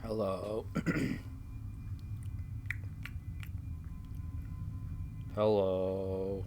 Hello. Hello.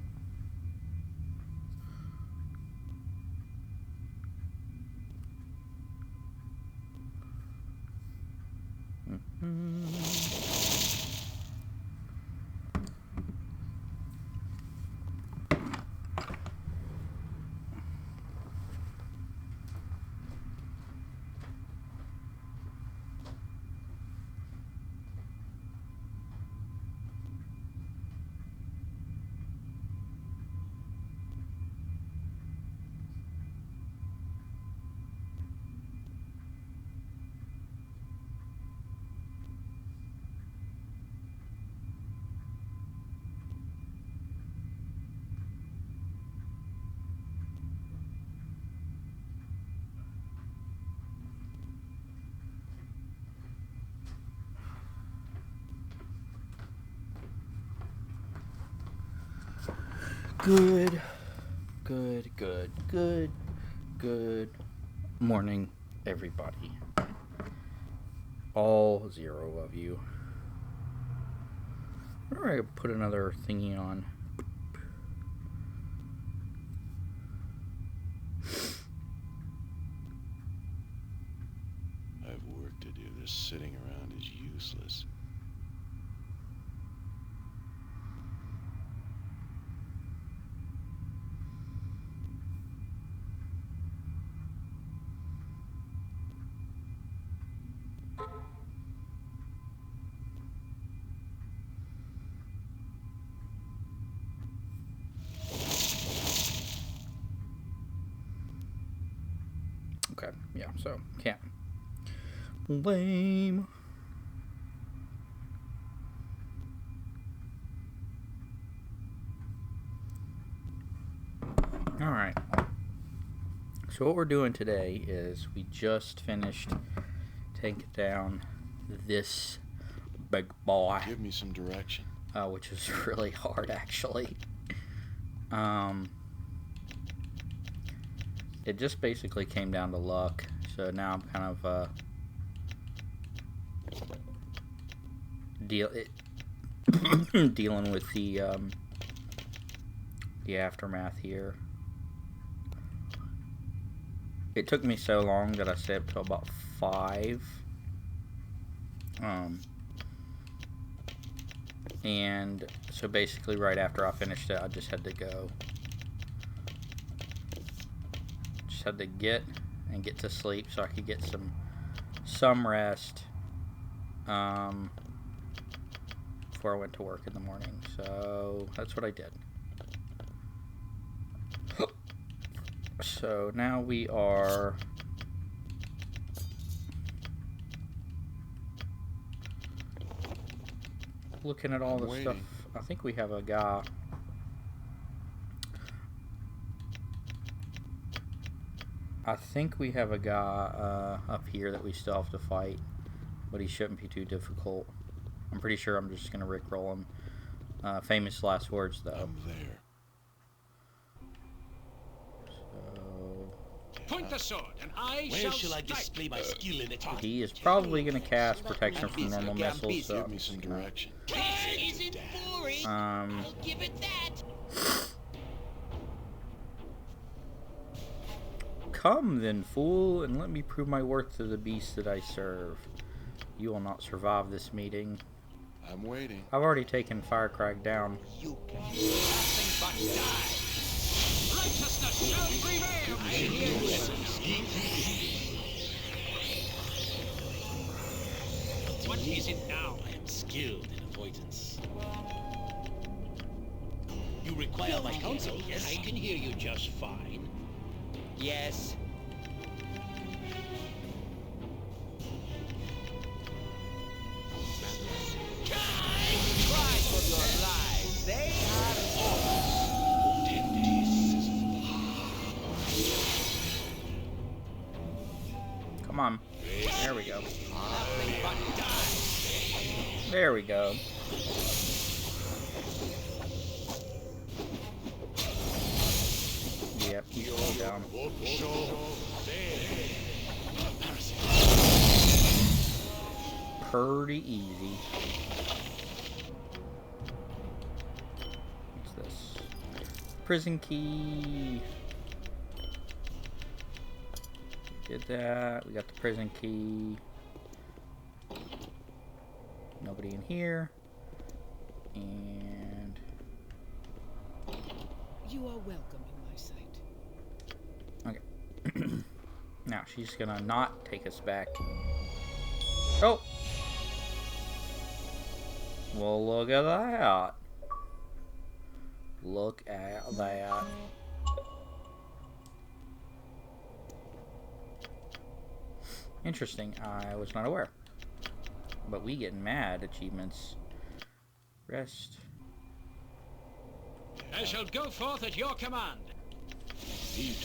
Good morning, everybody. All 0 of you. Where do I put another thingy on? I have work to do. This sitting around is useless. Okay, yeah, so can't. Lame. Alright. So what we're doing today is we just finished taking down this big boy. Give me some direction. Which is really hard, actually. It just basically came down to luck. So now I'm kind of dealing with the aftermath here. It took me so long that I stayed up till about 5. And so basically right after I finished it, I just had to go. Just had to get to sleep so I could get some rest before I went to work in the morning. So that's what I did. So now we are looking at all the stuff. I think we have a guy. Up here that we still have to fight, but he shouldn't be too difficult. I'm pretty sure I'm just gonna rickroll him. Famous last words, though. I'm there. Point the sword, and Where shall I display my skill in it? He is probably going to cast protection from normal missiles. So Give me some direction. Isn't boring. I'll give it that. Come then, fool, and let me prove my worth to the beast that I serve. You will not survive this meeting. I'm waiting. I've already taken Firecrack down. You can nothing but die. righteousness shall prevail. I hear you. What is it now? I am skilled in avoidance. You require my counsel, yes? I can hear you just fine. Yes. Cry for your lives. They are all. Come on. There we go. There we go. Yep, he's all down. pretty easy. What's this? Prison key. Did that. We got the prison key. Nobody in here. And You are welcome in my sight. okay. Now she's gonna not take us back. Oh! Well, look at that. Look at that. Interesting. I was not aware. But we get mad achievements. Rest. I shall go forth at your command. We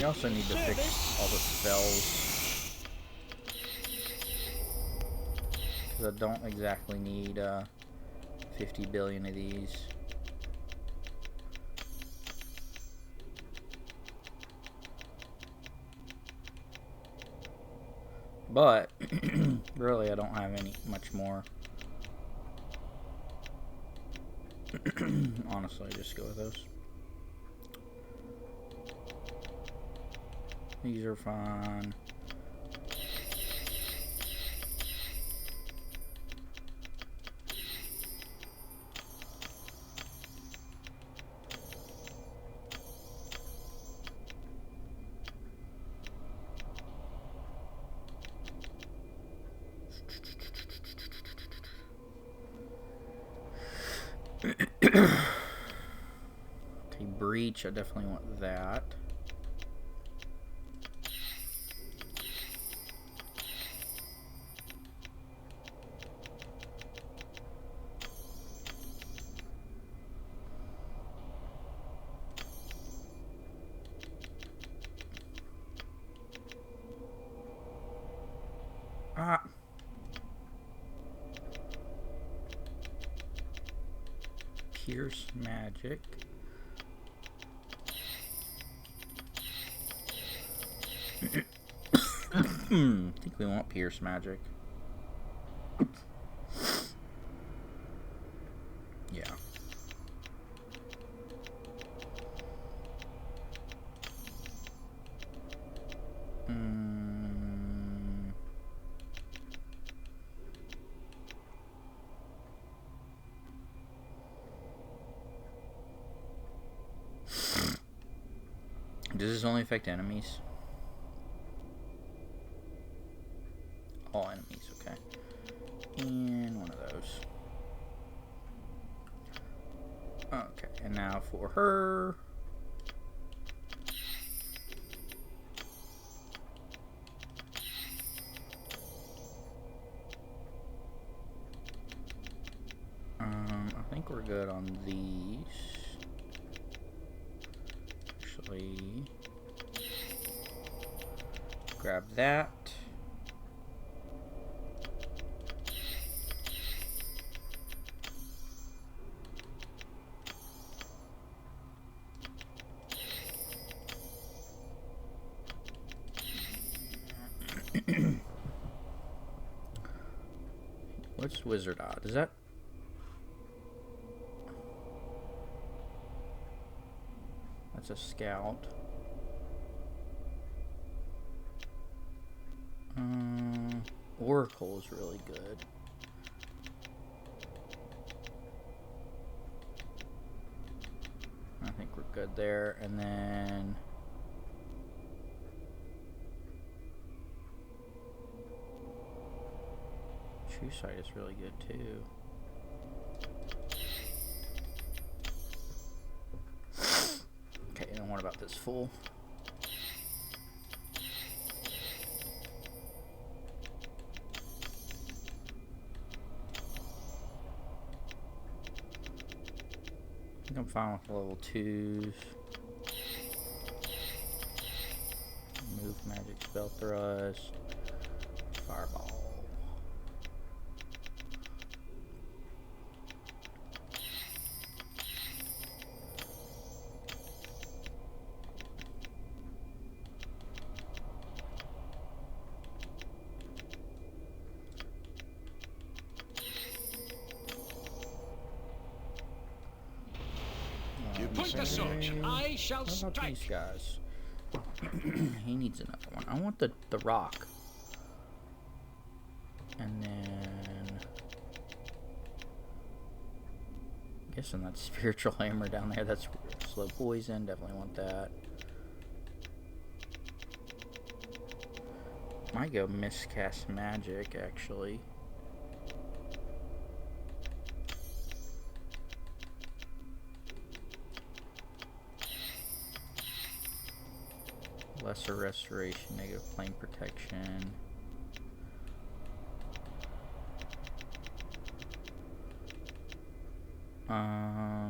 also need to fix all the spells. Because I don't exactly need 50 billion of these. But really, I don't have any much more. Honestly, just go with those. These are fun. Okay, breach, I definitely want that. Ah. Pierce magic. I think we want pierce magic. Yeah. Does this only affect enemies? All enemies, okay. And one of those. Okay, and now for her. I think we're good on these. Actually, grab that. What's Wizard Odd? Is that? That's a scout. Oracle is really good. I think we're good there. And then True Sight is really good too. Okay, and what about this fool? I think I'm fine with level 2s. Move magic spell thrust. Fireball. Point the sword. I shall What about these strike. guys? He needs another one. I want the rock. And then... guessing that spiritual hammer down there. That's slow poison. Definitely want that. Might go miscast magic, actually. Lesser restoration, negative plane protection. I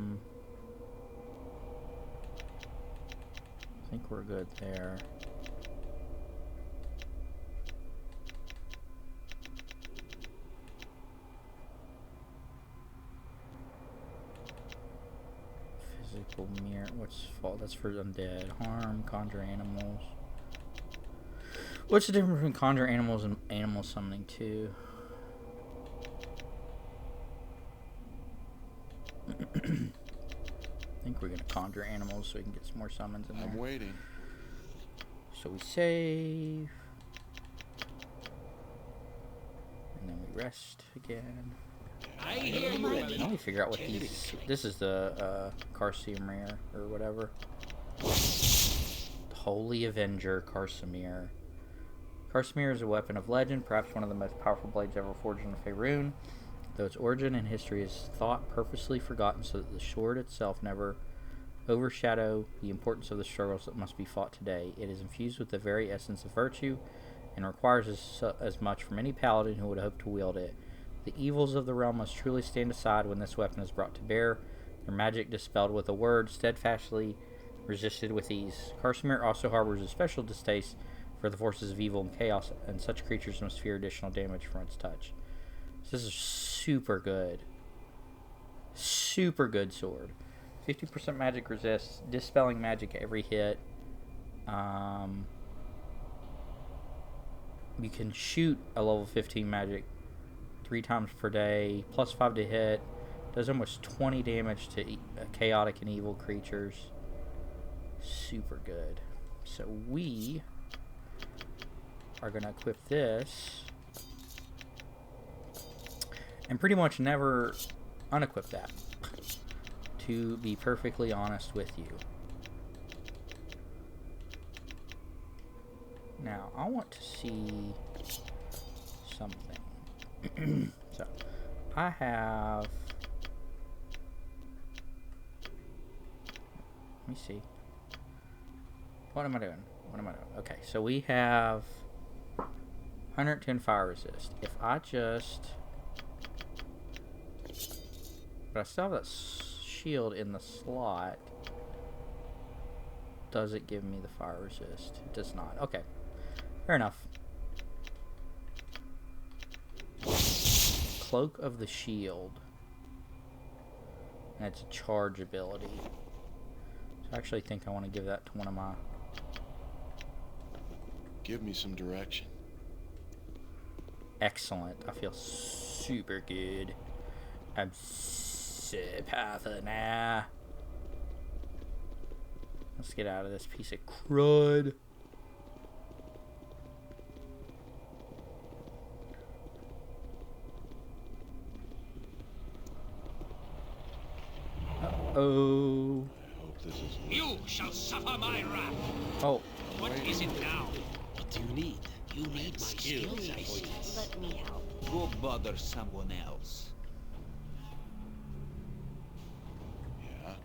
think we're good there. Physical mirror. What's fault? That's for undead. Harm. Conjure animals. What's the difference between conjure animals and animal summoning too? I think we're gonna conjure animals so we can get some more summons in there. I'm waiting. So we save. And then we rest again. I hear you. Let me figure out what these... This is the Carcimere or whatever. Holy Avenger Carcimere. Carcimere is a weapon of legend, perhaps one of the most powerful blades ever forged in the Faerun. Though its origin and history is thought purposely forgotten so that the sword itself never overshadow the importance of the struggles that must be fought today. It is infused with the very essence of virtue and requires as much from any paladin who would hope to wield it. The evils of the realm must truly stand aside when this weapon is brought to bear, their magic dispelled with a word, steadfastly resisted with ease. Carcimere also harbors a special distaste for the forces of evil and chaos, and such creatures must fear additional damage from its touch. So this is super good. Super good sword. 50% magic resist, dispelling magic every hit. You can shoot a level 15 magic 3 times per day, plus 5 to hit. Does almost 20 damage to chaotic and evil creatures. Super good. So we are going to equip this and pretty much never unequip that, to be perfectly honest with you. Now, I want to see something. So, I have... Let me see. What am I doing? Okay, so we have 110 fire resist. If I just... But I still have that shield in the slot. Does it give me the fire resist? It does not. Okay. Fair enough. Cloak of the Shield. That's a charge ability. So I actually think I want to give that to one of my... Give me some direction. Excellent. I feel super good. I'm super now. Let's get out of this piece of crud. Uh-oh. I hope this is worth You shall suffer my wrath. Oh. What is it now? What do you need? You need my skills, I see. Let me help. Go bother someone else. Yeah?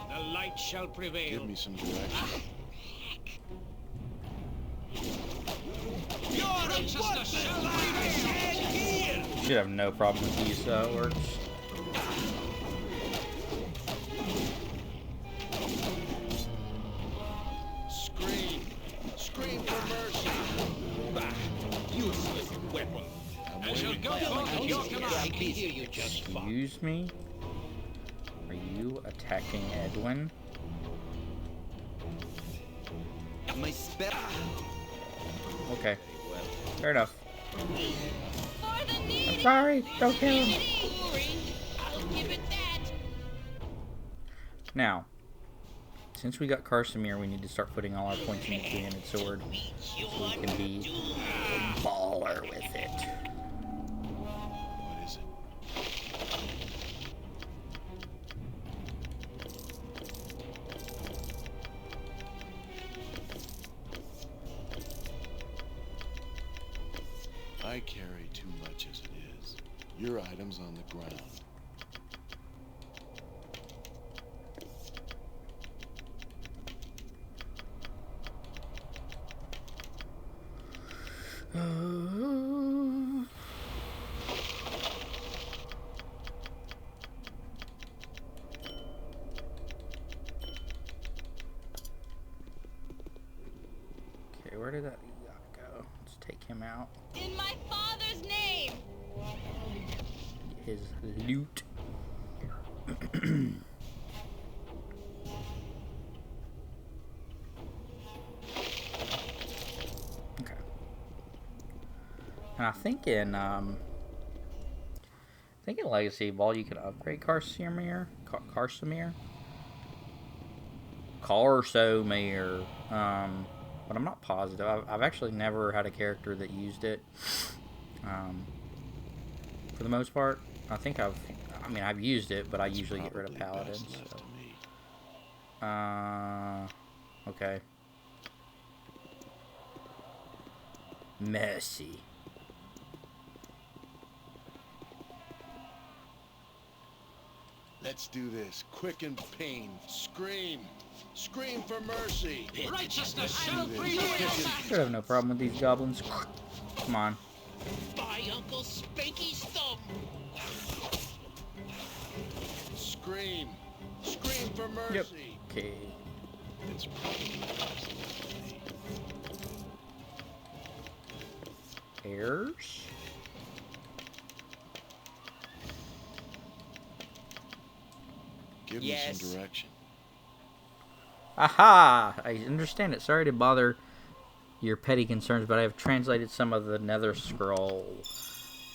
The light shall prevail. Give me some direction. Your righteousness shall prevail. You should have no problem with these words. Scream for mercy. Bah, useless weapon. I shall go forth at your command. I can hear you just fine. Excuse me? Are you attacking Edwin? My spell. Okay. Fair enough. For the needy. I'm sorry. Don't kill him. Boring. I'll give it that. Now, since we got Karsamir, we need to start putting all our points in the two-handed sword so we can be a baller with it. What is it? I carry too much as it is. Your item's on the ground. Okay, where did that go? Let's take him out. In my father's name. His loot. Okay. And I think in Legacy Ball you can upgrade Karsamir. Karsamir. But I'm not positive. I've actually never had a character that used it. For the most part, I've used it, but I usually get rid of Probably paladins. best left to me. Okay. Mercy. Let's do this. Quick and pain. Scream. Scream for mercy. Righteousness shall this. prevail. Should have no problem with these goblins. Come on. By Uncle Spanky's thumb. Scream. Scream for mercy. Yep. Okay. It's probably best left to me. Heirs. Give me some direction. Aha! I understand it. Sorry to bother your petty concerns, but I have translated some of the Nether Scroll.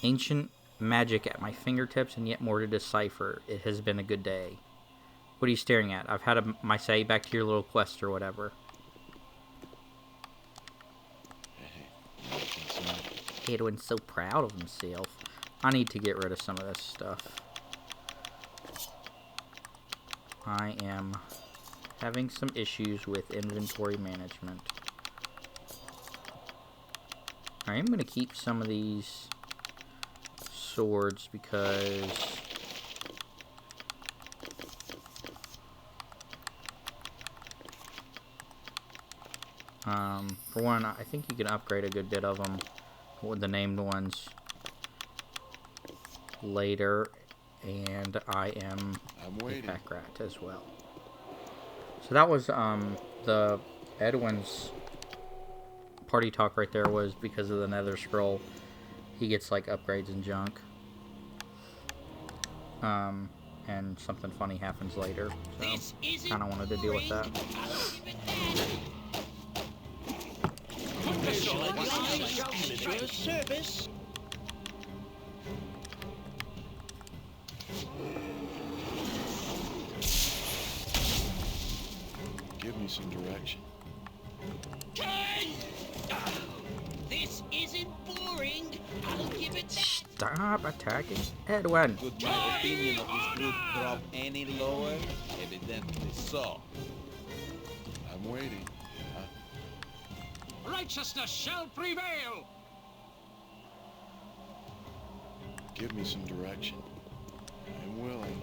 Ancient magic at my fingertips and yet more to decipher. It has been a good day. What are you staring at? I've had my say back to your little quest or whatever. Hey, Edwin's so proud of himself. I need to get rid of some of this stuff. I am having some issues with inventory management. I am going to keep some of these swords because for one, I think you can upgrade a good bit of them with the named ones later, and I am I'm a waiting. pack rat as well. So that was the Edwin's party talk right there was because of the Nether Scroll. He gets like upgrades and junk. And something funny happens later. So kind of wanted to deal with that. Service. Give me some direction. This isn't boring. I'll give it that. Stop attacking Edwin. Could my opinion of this group drop any lower? Evidently so. I'm waiting. Righteousness shall prevail. Give me some direction. I'm willing.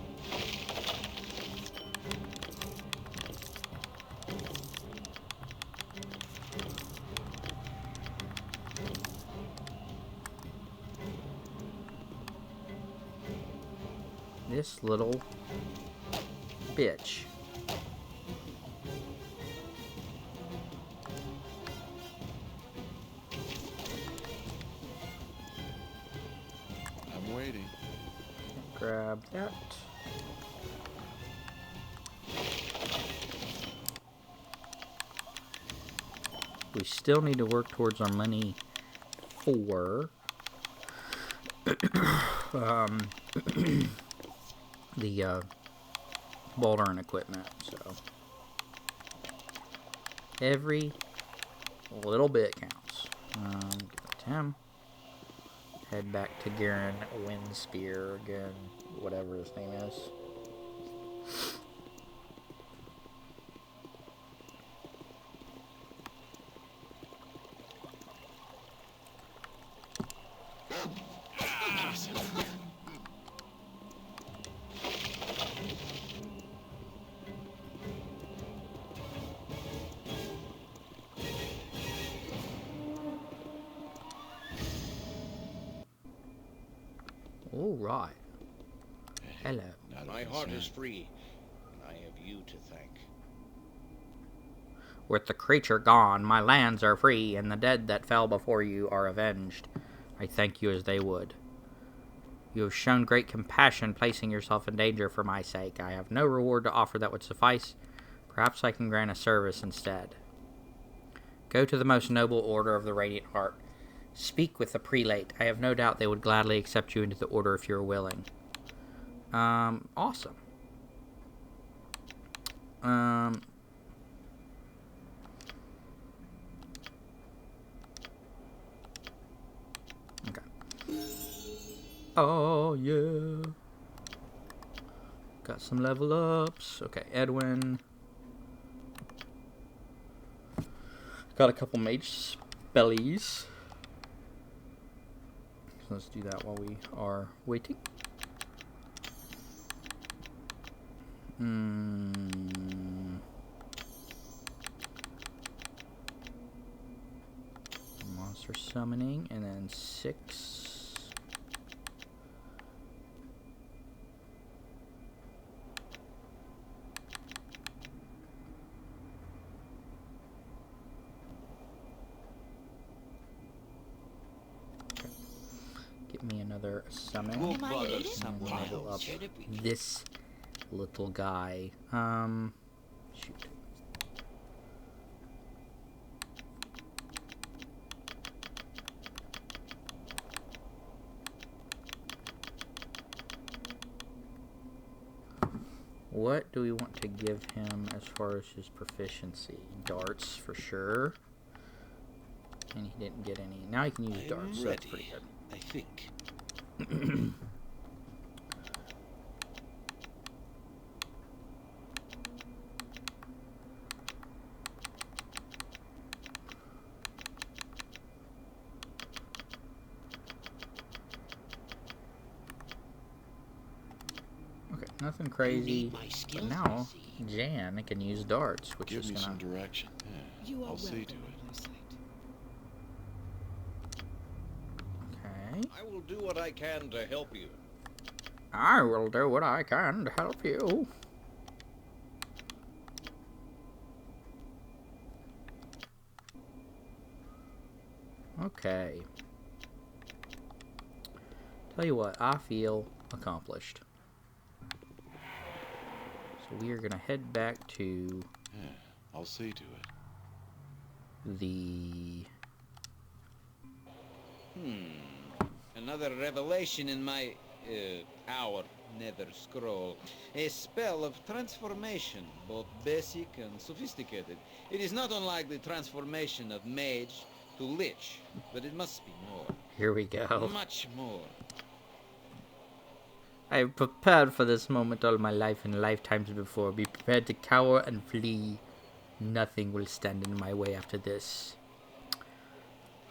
This little bitch. I'm waiting. Grab that. We still need to work towards our money for the Balduran equipment, so every little bit counts. Give it to him. Head back to Garen Windspear again, whatever his name is. All right. Hello. My heart is free, and I have you to thank. With the creature gone, my lands are free, and the dead that fell before you are avenged. I thank you as they would. You have shown great compassion, placing yourself in danger for my sake. I have no reward to offer that would suffice. Perhaps I can grant a service instead. Go to the most noble order of the Radiant Heart. Speak with the prelate. I have no doubt they would gladly accept you into the order if you are willing. Awesome. Okay. Oh, yeah. Got some level ups. Okay, Edwin. Got a couple mage spellies. So let's do that while we are waiting. Monster summoning, and then 6. Okay. Get me another summon. We'll And bother someone level up else. this little guy. Shoot. What do we want to give him as far as his proficiency? Darts, for sure. And he didn't get any. Now he can use darts, so that's pretty good. I think. Okay, nothing crazy. my But skills, now, I see. Jan can use darts, which Give is me some gonna... direction. Yeah, I'll see to it. Okay. I will do what I can to help you. I will do what I can to help you. Okay. Tell you what, I feel accomplished. So we are gonna head back to Yeah, I'll see to it. the... Another revelation in my, our nether scroll. A spell of transformation, both basic and sophisticated. It is not unlike the transformation of mage to lich, but it must be more. Here we go. Much more. I have prepared for this moment all my life and lifetimes before. Be prepared to cower and flee. Nothing will stand in my way after this.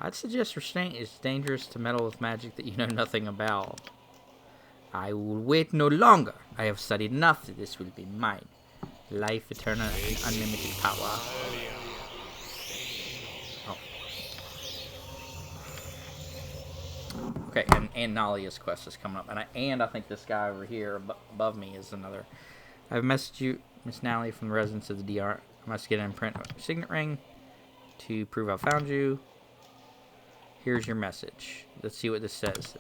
I'd suggest restraint is dangerous to meddle with magic that you know nothing about. I will wait no longer. I have studied enough that this will be mine. Life, eternal, and unlimited power. Oh. Okay, and Nalia's quest is coming up. And I think this guy over here above me is another. I've messaged you, Miss Nalia, from the residence of the DR. I must get an imprint of your signet ring to prove I found you. Here's your message. Let's see what this says.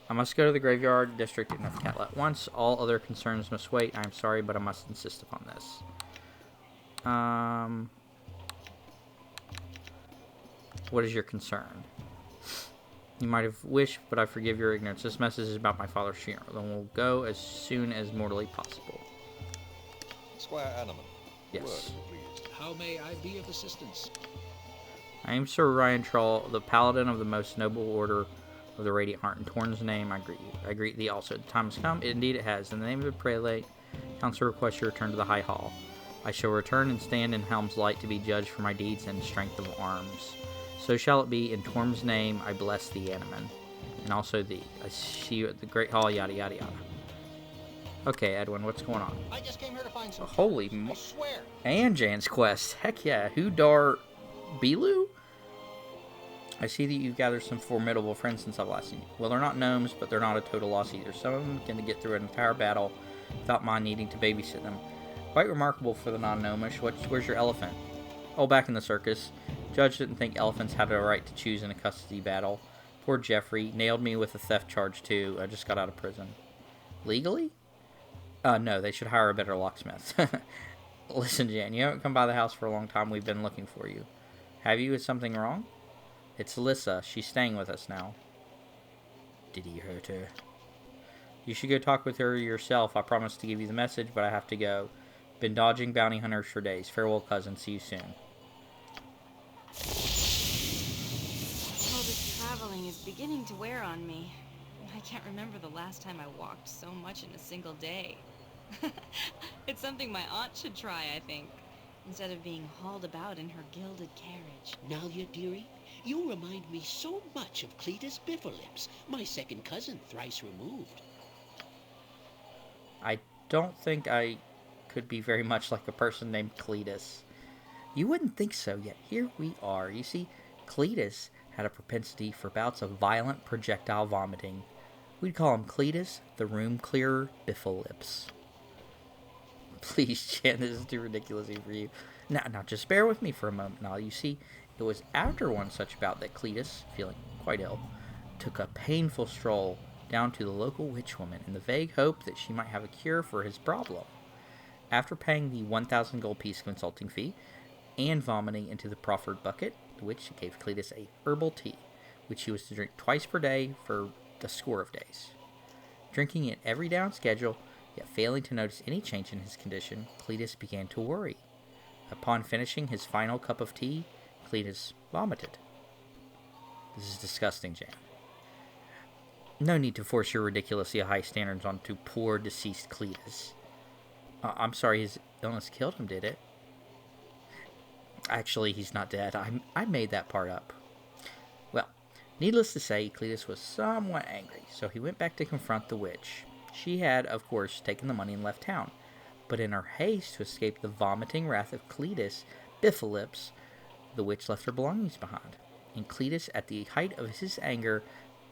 I must go to the graveyard district in Catla at once. All other concerns must wait. I am sorry, but I must insist upon this. What is your concern? You might have wished, but I forgive your ignorance. This message is about my father's funeral, and will go as soon as mortally possible. Squire Animan. Yes. Word, if you please. How may I be of assistance? I am Sir Ryan Troll, the paladin of the most noble order of the Radiant Heart. In Torn's name, I greet you. I greet thee also. The time has come. Indeed it has. In the name of the prelate, council requests your return to the High Hall. I shall return and stand in Helm's light to be judged for my deeds and strength of arms. So shall it be. In Torm's name, I bless thee, Animan. And also thee. I see you at the Great Hall, yada yada yada. Okay, Edwin, what's going on? I just came here to find some Holy I swear. And Jan's quest. Heck yeah. Hudar Bilu? I see that you've gathered some formidable friends since I've last seen you. Well, they're not gnomes, but they're not a total loss either. Some of them can get through an entire battle without my needing to babysit them. Quite remarkable for the non-gnomish. Where's your elephant? Oh, back in the circus. Judge didn't think elephants had a right to choose in a custody battle. Poor Jeffrey. Nailed me with a theft charge, too. I just got out of prison. Legally? No, they should hire a better locksmith. Listen, Jan, you haven't come by the house for a long time. We've been looking for you. Have you? Is something wrong? It's Alyssa. She's staying with us now. Did he hurt her? You should go talk with her yourself. I promised to give you the message, but I have to go. Been dodging bounty hunters for days. Farewell, cousin. See you soon. All this traveling is beginning to wear on me. I can't remember the last time I walked so much in a single day. It's something my aunt should try, I think, instead of being hauled about in her gilded carriage. Nalia, dearie, you remind me so much of Cletus Bifferlips, my second cousin, thrice removed. I don't think I could be very much like a person named Cletus. You wouldn't think so, yet here we are. You see, Cletus had a propensity for bouts of violent projectile vomiting. We'd call him Cletus, the room clearer Biffalips. Please, Jan, this is too ridiculous for you. Now, just bear with me for a moment. Now, you see, it was after one such bout that Cletus, feeling quite ill, took a painful stroll down to the local witch woman in the vague hope that she might have a cure for his problem. After paying the 1,000 gold piece consulting fee and vomiting into the proffered bucket, the witch gave Cletus a herbal tea, which he was to drink twice per day for a score of days. Drinking it every day on schedule, yet failing to notice any change in his condition, Cletus began to worry. Upon finishing his final cup of tea, Cletus vomited. This is disgusting, Jan. No need to force your ridiculously high standards onto poor deceased Cletus. I'm sorry, his illness killed him, did it? Actually, he's not dead. I made that part up. Well, needless to say, Cletus was somewhat angry, so he went back to confront the witch. She had, of course, taken the money and left town, but in her haste to escape the vomiting wrath of Cletus Biffalips, the witch left her belongings behind. And Cletus, at the height of his anger,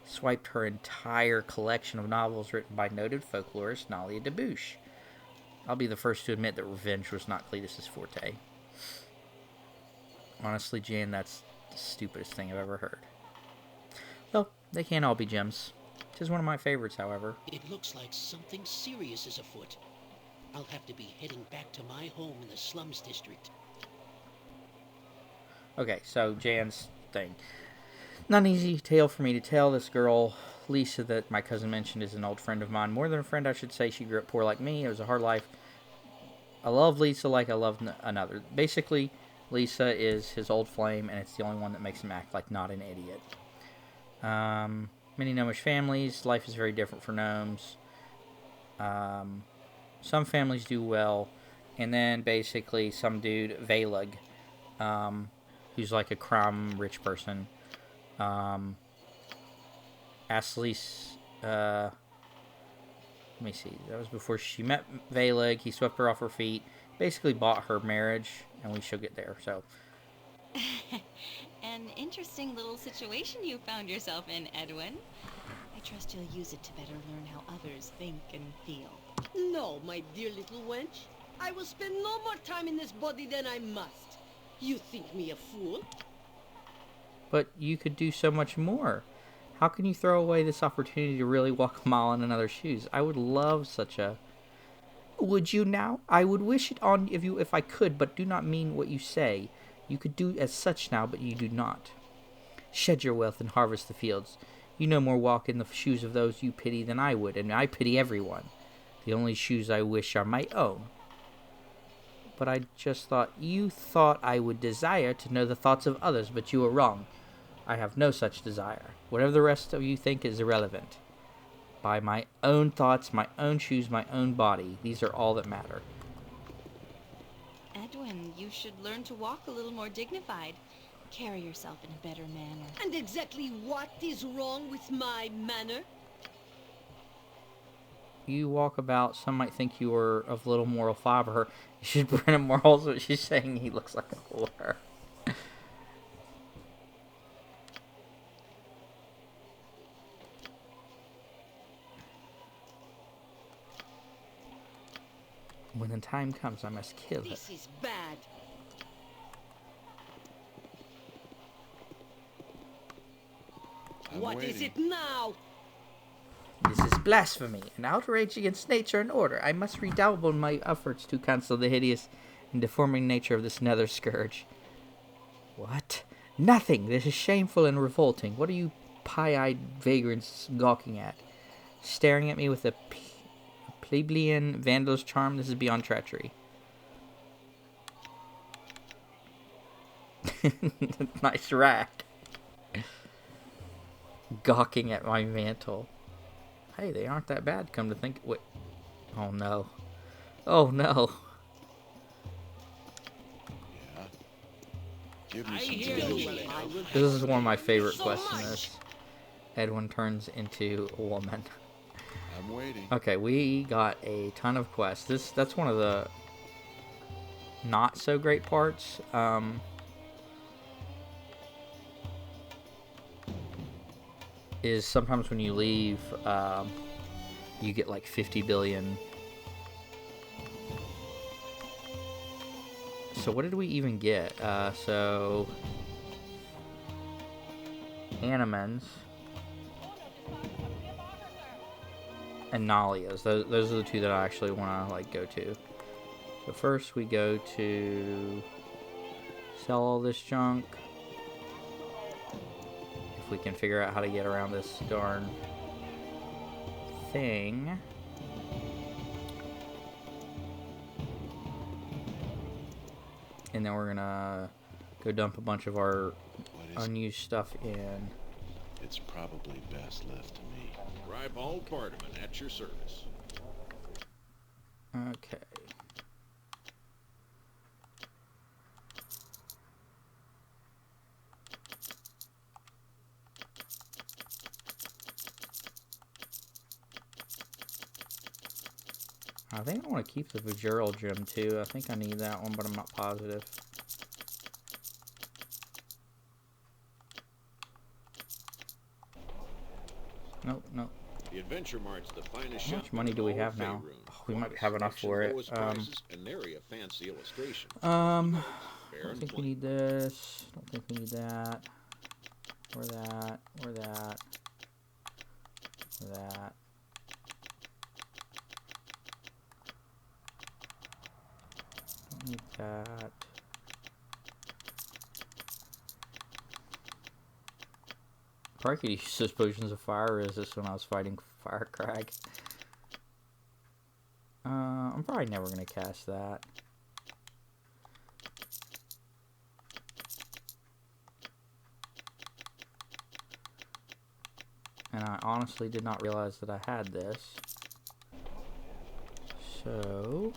swiped her entire collection of novels written by noted folklorist Nalia Debouche. I'll be the first to admit that revenge was not Cletus's forte. Honestly, Jan, that's the stupidest thing I've ever heard. Well, they can't all be gems. 'Tis one of my favorites, however. It looks like something serious is afoot. I'll have to be heading back to my home in the slums district. Okay, so Jan's thing. Not an easy tale for me to tell. This girl, Lisa, that my cousin mentioned, is an old friend of mine. More than a friend, I should say. She grew up poor like me. It was a hard life. I love Lisa like I love another. Basically, Lisa is his old flame, and it's the only one that makes him act like not an idiot. Many gnomish families, life is very different for gnomes. Some families do well, and then basically some dude, Valig, who's like a crime-rich person, asked Lisa, let me see, that was before she met Valig. He swept her off her feet, basically bought her marriage, and we shall get there, so. An interesting little situation you found yourself in, Edwin. I trust you'll use it to better learn how others think and feel. No, my dear little wench. I will spend no more time in this body than I must. You think me a fool? But you could do so much more. How can you throw away this opportunity to really walk a mile in another's shoes? I would love such a... Would you now? I would wish it on you if I could, but do not mean what you say. You could do as such now, but you do not. Shed your wealth and harvest the fields. You no more walk in the shoes of those you pity than I would, and I pity everyone. The only shoes I wish are my own. But I just thought you thought I would desire to know the thoughts of others, but you were wrong. I have no such desire. Whatever the rest of you think is irrelevant. By my own thoughts, my own shoes, my own body, these are all that matter. Edwin, you should learn to walk a little more dignified. Carry yourself in a better manner. And exactly what is wrong with my manner? You walk about, some might think you are of little moral fiber. You should bring him morals, but she's saying he looks like a whore. When the time comes, I must kill her. This is bad. What is it now? This is blasphemy, an outrage against nature and order. I must redouble my efforts to cancel the hideous and deforming nature of this nether scourge. What? Nothing! This is shameful and revolting. What are you pie-eyed vagrants gawking at? Staring at me with a plebeian vandal's charm? This is beyond treachery. Nice rack. Gawking at my mantle. Hey, they aren't that bad, come to think. Wait. Oh, no. Oh, no. Yeah. Give me I some hear direction. you. This is one of my favorite quests in this. Edwin turns into a woman. I'm waiting. Okay, we got a ton of quests. That's one of the not so great parts. Is sometimes when you leave, you get like 50 billion. So what did we even get? So Animans and Nalias. Those are the two that I actually want to like go to. So first we go to sell all this junk. If we can figure out how to get around this darn thing. And then we're gonna go dump a bunch of our unused stuff in. It's probably best left to me. Ribald Bardaman at your service. Okay. I think I want to keep the Vajural gem too. I think I need that one, but I'm not positive. Nope, nope. The Adventure Mart's the finest How much shop money in do we all have now? Faerun. Oh, we might Quantity have enough selection, for it. lowest prices, and nary a fancy illustration. I Fair don't and think we plain. need this. Don't think we need that. Or that. Or that. Or that. Don't need that. Probably could use those potions of fire resist when I was fighting Fire Crag. I'm probably never going to cast that. And I honestly did not realize that I had this. So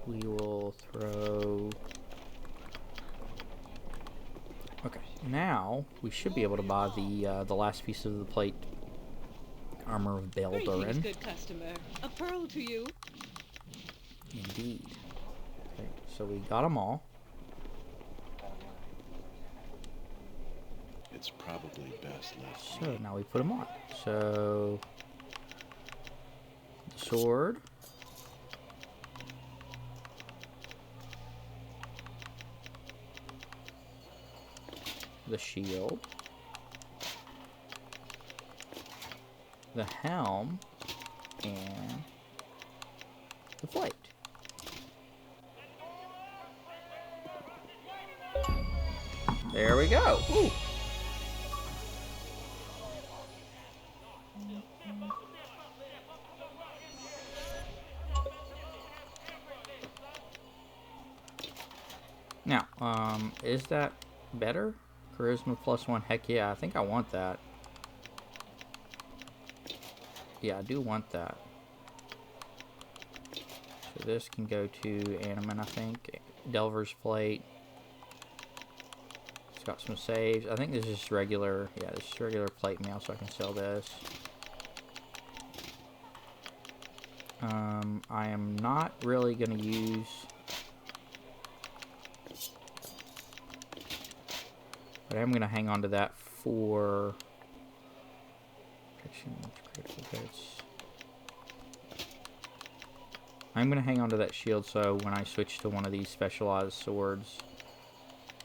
we will throw... Okay, now we should be able to buy the last piece of the plate armor of Greetings, Balduran. good customer. A pearl to you. Indeed. Okay, so we got them all. It's probably best left to So me. now we put them on. So the sword. The shield. The helm. And the plate. There we go. Ooh. Now, is that better? Charisma +1. Heck yeah, I think I want that. Yeah, I do want that. So this can go to Animan, I think. Delver's Plate. It's got some saves. I think this is just regular. Yeah, this is regular plate mail, so I can sell this. I am not really going to use... But I'm going to hang on to that for... Protection, critical hits. I'm going to hang on to that shield so when I switch to one of these specialized swords,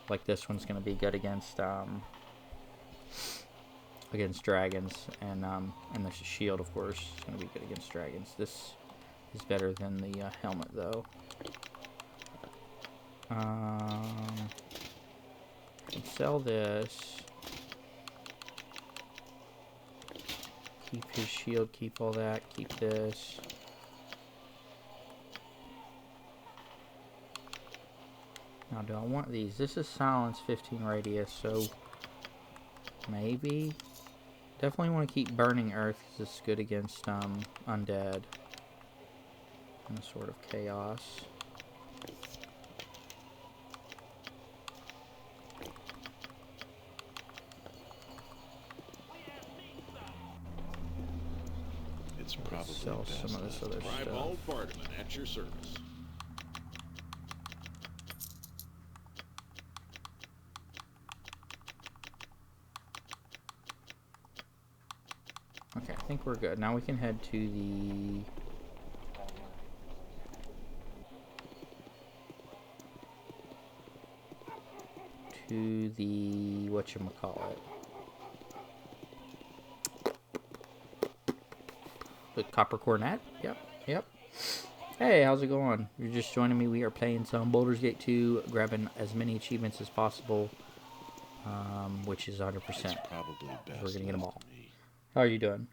like this one's going to be good against dragons, and the shield, of course, is going to be good against dragons. This is better than the helmet, though. I can sell this. Keep his shield, keep all that, keep this. Now, do I want these? This is silence 15 radius, so maybe. Definitely want to keep burning earth because it's good against undead and sort of chaos. It's probably Sell best some of this left other alone. stuff. Ribald Bartman at your service. Okay, I think we're good. Now we can head to the... whatchamacallit. The Copper Cornet? Yep, yep. Hey, how's it going? You're just joining me. We are playing some Baldur's Gate 2, grabbing as many achievements as possible, which is 100%. It's probably best We're gonna get them left all. to me. How are you doing?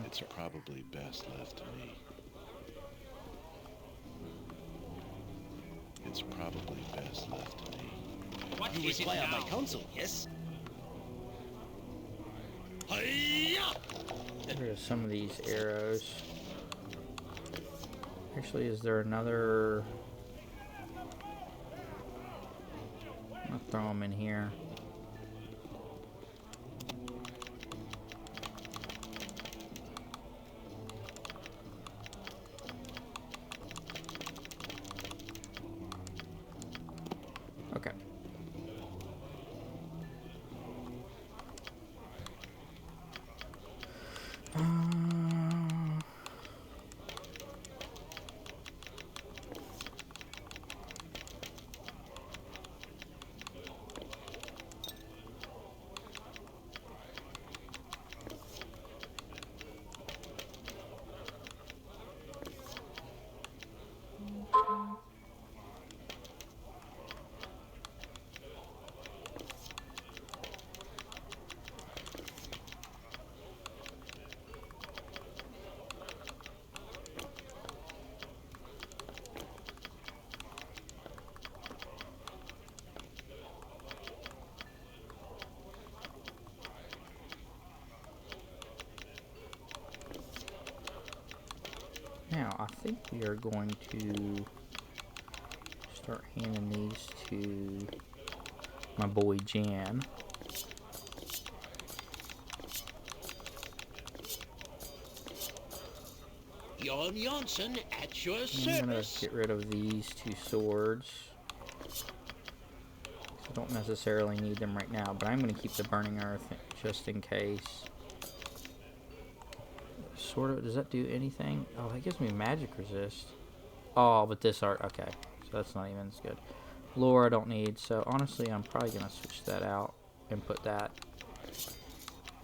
It's probably best left to me. It's probably best left to me. What You is it require now? my counsel, yes? Hi-ya! Get rid of some of these arrows. Actually, is there another... I'm gonna throw them in here. Okay. Now, I think we are going to start handing these to my boy Jan. Jon Johnson at your I'm gonna service. get rid of these two swords. I don't necessarily need them right now, but I'm gonna keep the Burning Earth just in case. Sort of, does that do anything? Oh, that gives me magic resist. Oh, but this art, okay. So that's not even as good. Lore I don't need, so honestly I'm probably gonna switch that out and put that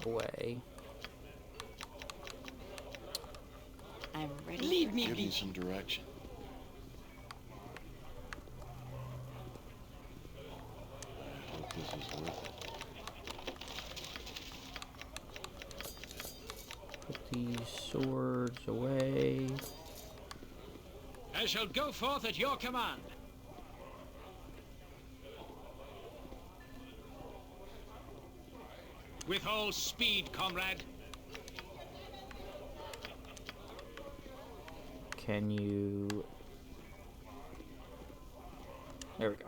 away. I'm ready. Leave me Give me be. some direction. I hope this is worth it. these swords away. I shall go forth at your command. With all speed, comrade. Can you... There we go.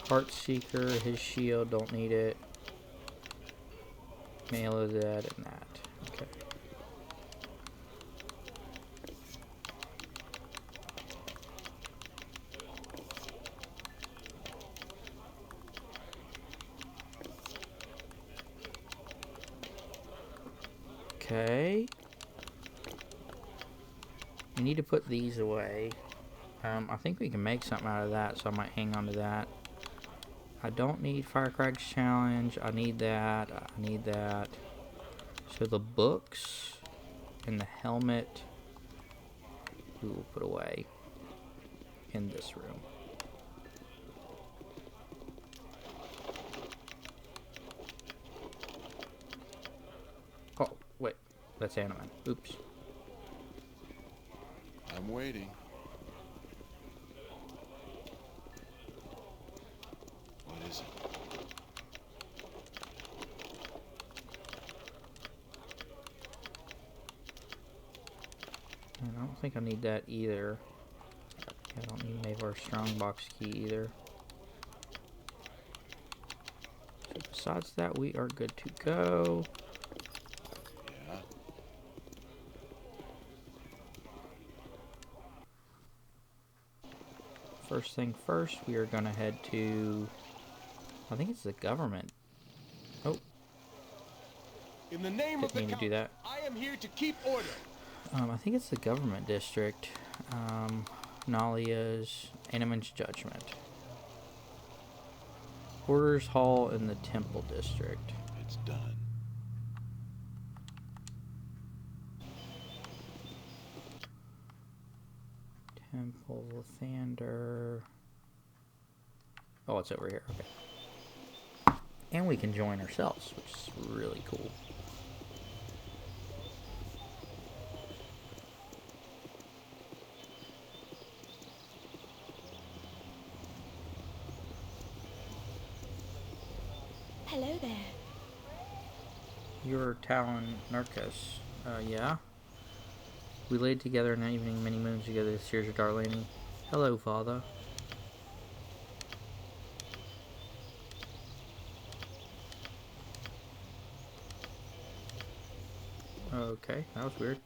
Heartseeker, his shield, don't need it. Mail that and that. Okay. Okay. We need to put these away. I think we can make something out of that, so I might hang on to that. I don't need Firecrack's Challenge. I need that. I need that. So the books and the helmet we will put away in this room. Oh, wait. That's Animan. Oops. I'm waiting. What is it? And I don't think I need that either. I don't need Mavar's Strongbox key either. So besides that, we are good to go. Yeah. First thing first, we are going to head to... I think it's the government. Oh. In the name of the Didn't mean to do that. I am here to keep order. I think it's the government district. Nalia's Animan's Judgment. Porter's Hall in the Temple district. It's done. Temple Thander. Oh, it's over here. Okay. And we can join ourselves, which is really cool. Hello there. You're Talon Narcus. Yeah? We laid together an evening many moons together this year's Darlani. Hello, father. Okay, that was weird.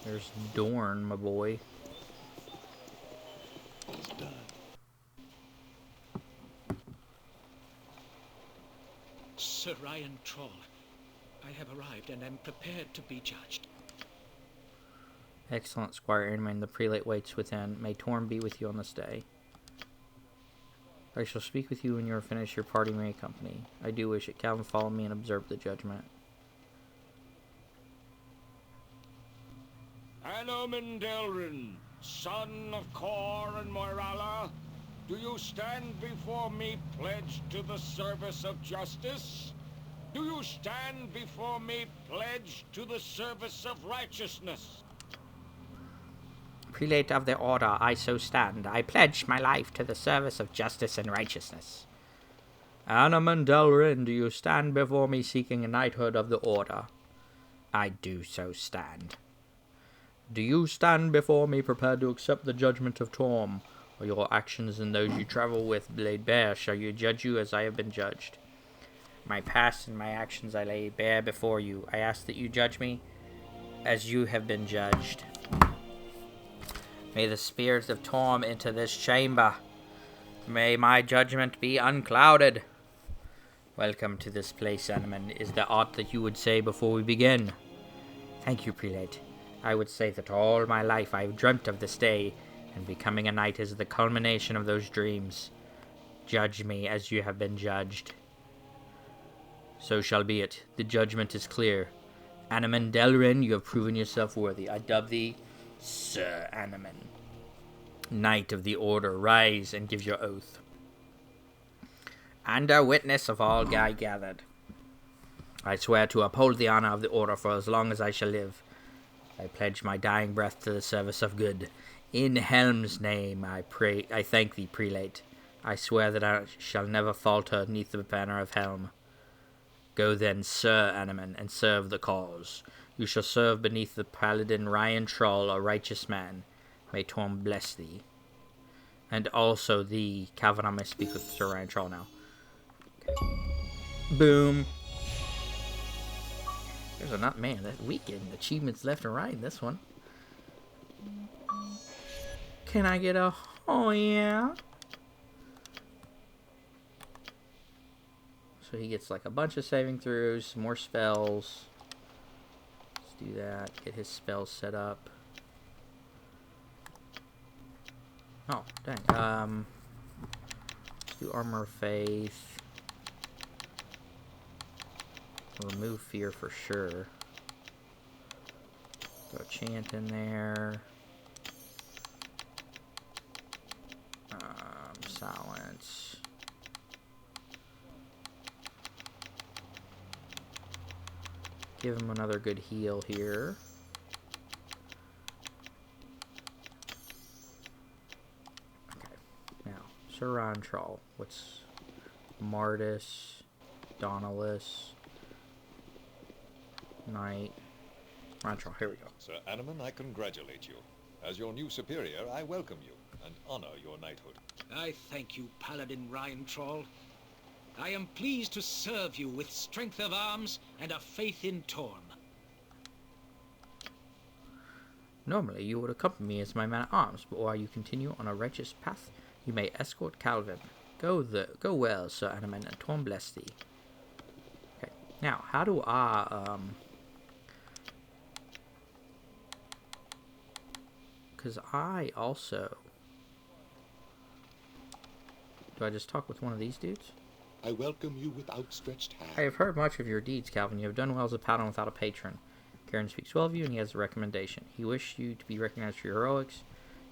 There's Dorn, my boy. It's done. Sir Ryan Troll, I have arrived and am prepared to be judged. Excellent, Squire Animan. The prelate waits within. May Torm be with you on this day. I shall speak with you when you are finished. Your party may accompany. I do wish it. Calvin, follow me and observe the judgment. Anomen Delrin, son of Kor and Moirala, do you stand before me pledged to the service of justice? Do you stand before me pledged to the service of righteousness? Prelate of the Order, I so stand. I pledge my life to the service of justice and righteousness. Anomen Delrin, do you stand before me seeking a knighthood of the Order? I do so stand. Do you stand before me prepared to accept the judgment of Torm, or your actions and those you travel with, Blade Bear, shall you judge you as I have been judged? My past and my actions I lay bare before you. I ask that you judge me as you have been judged. May the spirits of Torm enter this chamber. May my judgment be unclouded. Welcome to this place, Animan. Is there aught that you would say before we begin? Thank you, Prelate. I would say that all my life I have dreamt of this day, and becoming a knight is the culmination of those dreams. Judge me as you have been judged. So shall be it. The judgment is clear. Animan Delrin, you have proven yourself worthy. I dub thee Sir Animan. Knight of the Order, rise and give your oath. and a witness of all I gathered. I swear to uphold the honor of the order for as long as I shall live. I pledge my dying breath to the service of good. In Helm's name, I thank thee, prelate. I swear that I shall never falter neath the banner of Helm. Go then, Sir Animan, and serve the cause. You shall serve beneath the paladin Ryan Troll, a righteous man. May Torm bless thee. And also thee, Calvin, I'm going to speak with Sir Ryan Troll now. Okay. Boom. There's a man, that weekend achievements left and right in this one. Can I get a oh yeah? So he gets like a bunch of saving throws, some more spells. Let's do that. Get his spells set up. Oh, dang. Let's do Armor of Faith. Remove fear for sure. Throw a chant in there. Silence. Give him another good heal here. Okay. Now, Sir Rontrol. What's Martis, Donalus, Knight, Rontrol. Here we go. Sir Animan, I congratulate you. As your new superior, I welcome you and honor your knighthood. I thank you, Paladin Ryan Troll. I am pleased to serve you with strength of arms and a faith in Torm. Normally, you would accompany me as my man-at-arms, but while you continue on a righteous path, you may escort Calvin. Go well, Sir Animan, and Torm bless thee. Okay, now, how do I, because I also... Do I just talk with one of these dudes? I welcome you with outstretched hand. I have heard much of your deeds, Calvin. You have done well as a paladin without a patron. Garen speaks well of you, and he has a recommendation. He wished you to be recognized for your heroics.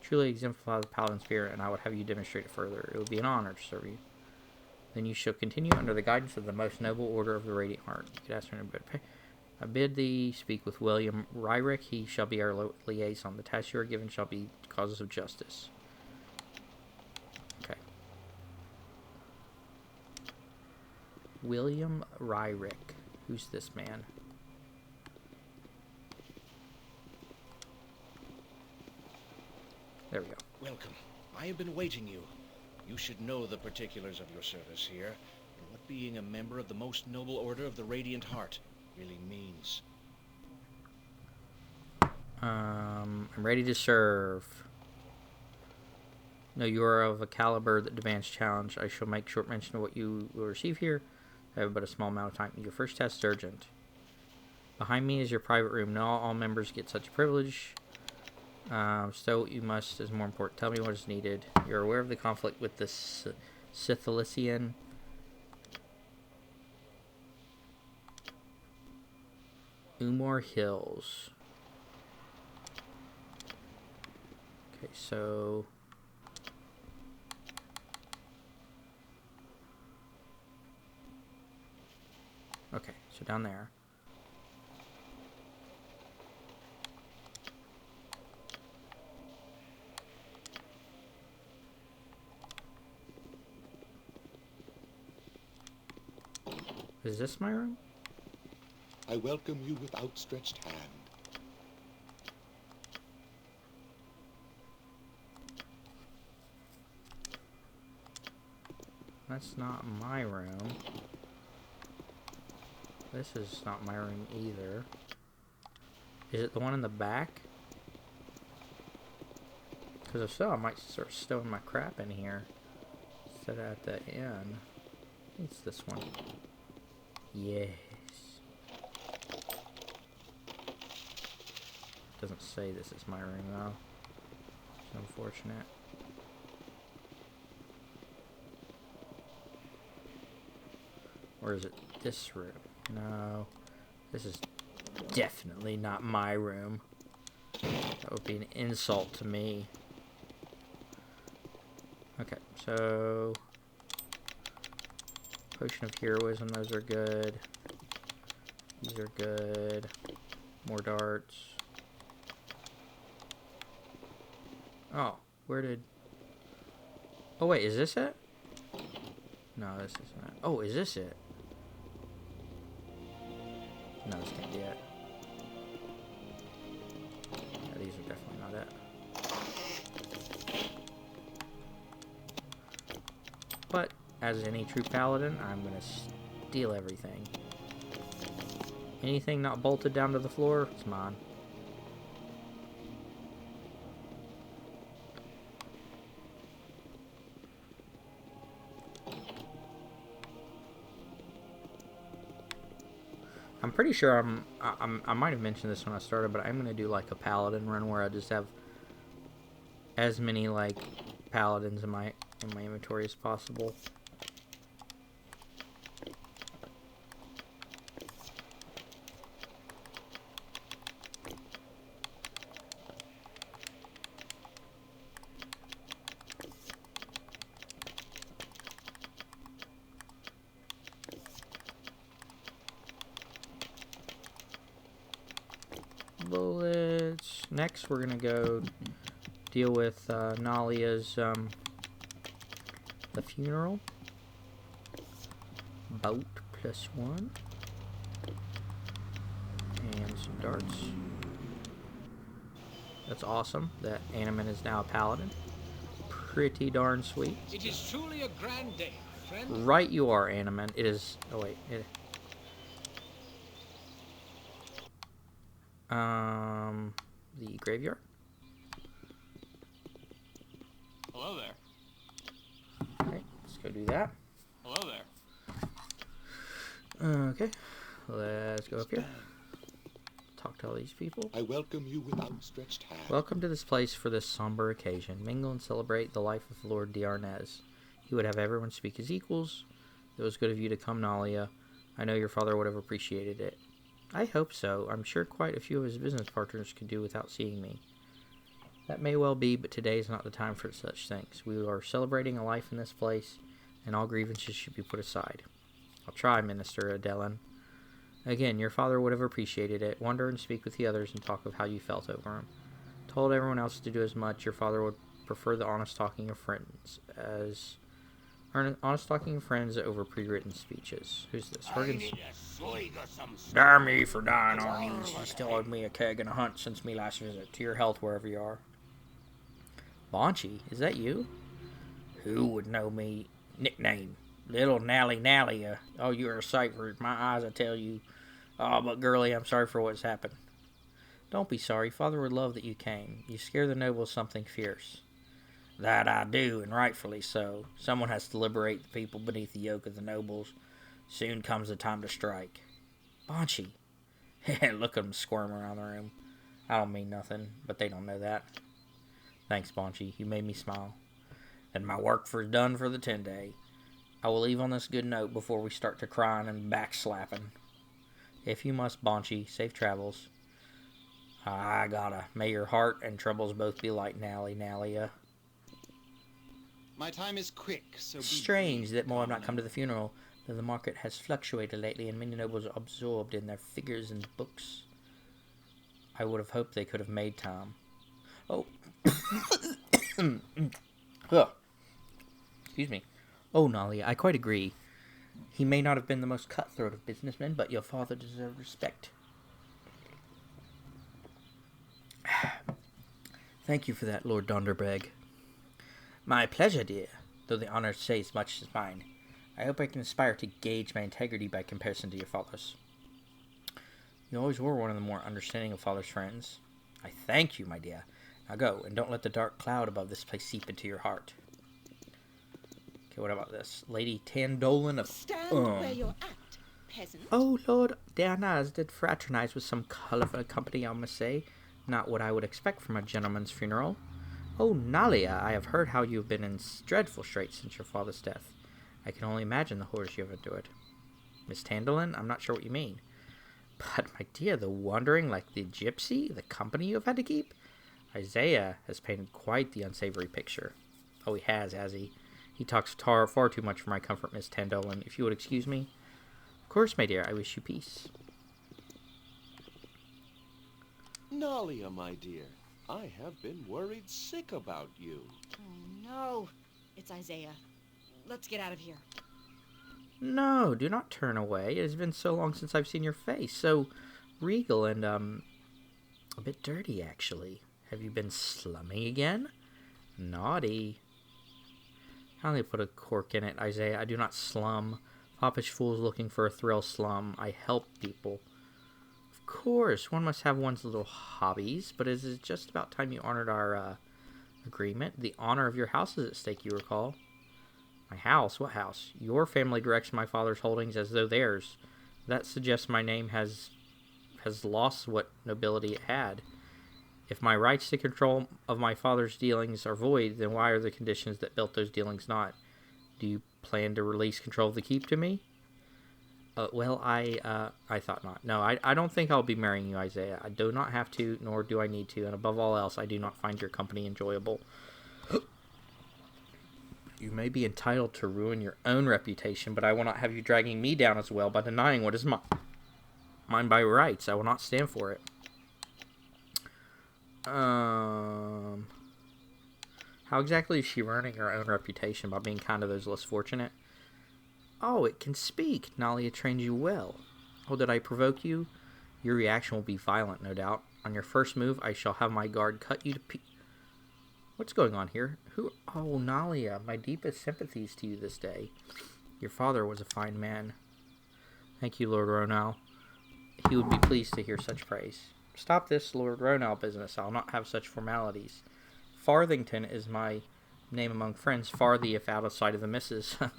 Truly exemplify the paladin spirit, and I would have you demonstrate it further. It would be an honor to serve you. Then you shall continue under the guidance of the most noble order of the Radiant Heart. You could ask for I bid thee speak with William Ryrick. He shall be our liaison. The tasks you are given shall be causes of justice. Okay. William Ryrick. Who's this man? There we go. Welcome. I have been awaiting you. You should know the particulars of your service here, and what being a member of the most noble order of the Radiant Heart really means. I'm ready to serve. No, you are of a caliber that demands challenge. I shall make short mention of what you will receive here. I have but a small amount of time. Your first test is urgent. Behind me is your private room. Not all members get such a privilege. So what you must is more important. Tell me what is needed. You're aware of the conflict with the Sithilician. Umor Hills. Okay, so... Okay, so down there. Is this my room? I welcome you with outstretched hand. That's not my room. This is not my room either. Is it the one in the back? Because if so, I might start stowing my crap in here instead of at the end. It's this one. Yes. Doesn't say this is my room though. It's unfortunate. Or is it this room? No. This is definitely not my room. That would be an insult to me. Okay, so... Potion of Heroism, those are good. These are good. More darts. Oh, where did... Oh, wait, is this it? No, this isn't it. Oh, is this it? No, this can't be it. Yeah, these are definitely not it. But, as any true paladin, I'm gonna steal everything. Anything not bolted down to the floor, it's mine. I'm pretty sure I might have mentioned this when I started, but I'm gonna do like a paladin run where I just have as many like paladins in my inventory as possible. Bullets. Next, we're gonna go deal with Nalia's the funeral. Boat +1 and some darts. That's awesome. That Animan is now a paladin. Pretty darn sweet. It is truly a grand day, my friend. Right, you are, Animan. It is. Oh wait. The graveyard. Hello there. Okay, let's go do that. Hello there. Okay, let's go up here. Talk to all these people. I welcome you with outstretched hand. Welcome to this place for this somber occasion. Mingle and celebrate the life of Lord D'Arnaz. He would have everyone speak as equals. It was good of you to come, Nalia. I know your father would have appreciated it. I hope so. I'm sure quite a few of his business partners could do without seeing me. That may well be, but today is not the time for such things. We are celebrating a life in this place, and all grievances should be put aside. I'll try, Minister Adelin. Again, your father would have appreciated it. Wander and speak with the others and talk of how you felt over him. Told everyone else to do as much. Your father would prefer the honest talking of friends over pre-written speeches. Who's this? Damn me for dying on these. You still owed me a keg and a hunt since me last visit. To your health, wherever you are. Bonchi, is that you? Who would know me? Nickname. Little Nally Nally. Oh, you are a sight for my eyes, I tell you. Oh, but girlie, I'm sorry for what's happened. Don't be sorry. Father would love that you came. You scare the nobles something fierce. That I do, and rightfully so. Someone has to liberate the people beneath the yoke of the nobles. Soon comes the time to strike. Bonchi. Look at them squirm around the room. I don't mean nothing, but they don't know that. Thanks, Bonchi. You made me smile. And my work done for the 10-day. I will leave on this good note before we start to crying and backslapping. If you must, Bonchi, safe travels. I gotta. May your heart and troubles both be light, Nalia. My time is quick, so Strange that more have not come to the funeral, though the market has fluctuated lately and many nobles are absorbed in their figures and books. I would have hoped they could have made time. Oh. Ugh. Excuse me. Oh, Nalia, I quite agree. He may not have been the most cutthroat of businessmen, but your father deserved respect. Thank you for that, Lord Donderbreg. My pleasure, dear, though the honor says much is mine. I hope I can aspire to gauge my integrity by comparison to your father's. You always were one of the more understanding of father's friends. I thank you, my dear. Now go, and don't let the dark cloud above this place seep into your heart. Okay, what about this? Lady Tandolin of... Stand where you're at, peasant. Oh, Lord D'Arnaz did fraternize with some colourful company, I must say. Not what I would expect from a gentleman's funeral. Oh, Nalia, I have heard how you have been in dreadful straits since your father's death. I can only imagine the horrors you have endured. Miss Tandolin, I'm not sure what you mean. But, my dear, the wandering like the gypsy, the company you have had to keep? Isaiah has painted quite the unsavory picture. Oh, he has he? He talks far too much for my comfort, Miss Tandolin. If you would excuse me. Of course, my dear. I wish you peace. Nalia, my dear, I have been worried sick about you. Oh, no. It's Isaiah. Let's get out of here. No, do not turn away. It has been so long since I've seen your face. So regal and, a bit dirty, actually. Have you been slumming again? Naughty. I only put a cork in it, Isaiah. I do not slum. Foppish fools looking for a thrill slum. I help people. Of course, one must have one's little hobbies, but it is just about time you honored our, agreement. The honor of your house is at stake, you recall. My house? What house? Your family directs my father's holdings as though theirs. That suggests my name has lost what nobility it had. If my rights to control of my father's dealings are void, then why are the conditions that built those dealings not? Do you plan to release control of the keep to me? Well, I thought not. No, I don't think I'll be marrying you, Isaiah. I do not have to, nor do I need to, and above all else, I do not find your company enjoyable. You may be entitled to ruin your own reputation, but I will not have you dragging me down as well by denying what is mine by rights. I will not stand for it. How exactly is she ruining her own reputation? By being kind to those less fortunate? Oh, it can speak. Nalia trained you well. Oh, did I provoke you? Your reaction will be violent, no doubt. On your first move, I shall have my guard cut you to What's going on here? Who? Oh, Nalia, my deepest sympathies to you this day. Your father was a fine man. Thank you, Lord Ronal. He would be pleased to hear such praise. Stop this Lord Ronal business. I'll not have such formalities. Farthington is my name among friends. Farthy if out of sight of the missus. Lord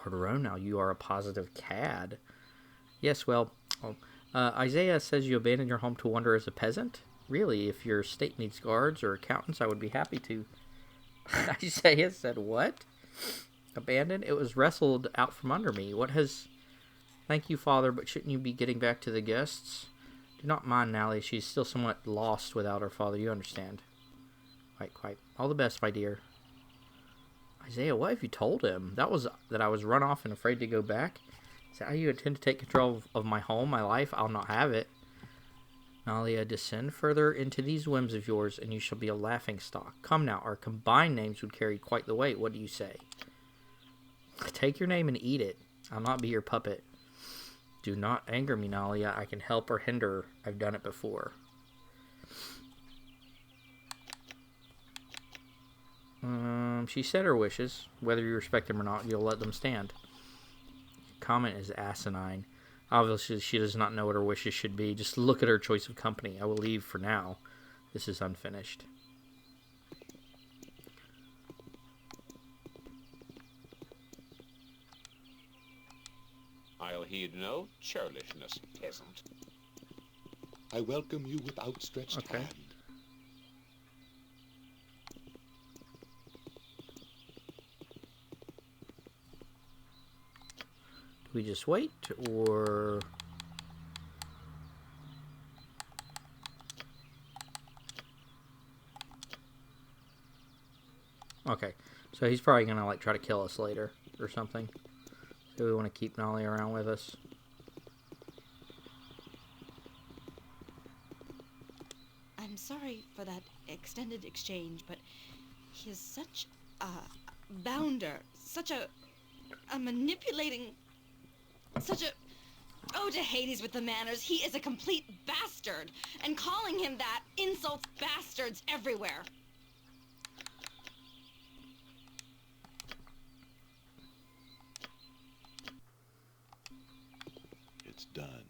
Ronal, you are a positive cad. Yes, well, Isaiah says you abandoned your home to wander as a peasant? Really, if your estate needs guards or accountants, I would be happy to. Isaiah said, what? Abandoned? It was wrestled out from under me. What has... Thank you, Father, but shouldn't you be getting back to the guests? Do not mind Nalia. She's still somewhat lost without her father. You understand. Quite. All the best, my dear. Isaiah, what have you told him? That I was run off and afraid to go back? Is that how you intend to take control of my home, my life? I'll not have it. Nalia, descend further into these whims of yours, and you shall be a laughingstock. Come now, our combined names would carry quite the weight. What do you say? Take your name and eat it. I'll not be your puppet. Do not anger me, Nalia. I can help or hinder. I've done it before. She said her wishes. Whether you respect them or not, you'll let them stand. Comment is asinine. Obviously, she does not know what her wishes should be. Just look at her choice of company. I will leave for now. This is unfinished. I'll heed no churlishness, peasant. I welcome you with outstretched hand. Do we just wait, or... Okay, so he's probably gonna, like, try to kill us later, or something. So we want to keep Nalia around with us. I'm sorry for that extended exchange, but he is such a bounder, such a manipulating, such a... Oh, to Hades with the manners. He is a complete bastard, and calling him that insults bastards everywhere. It's done.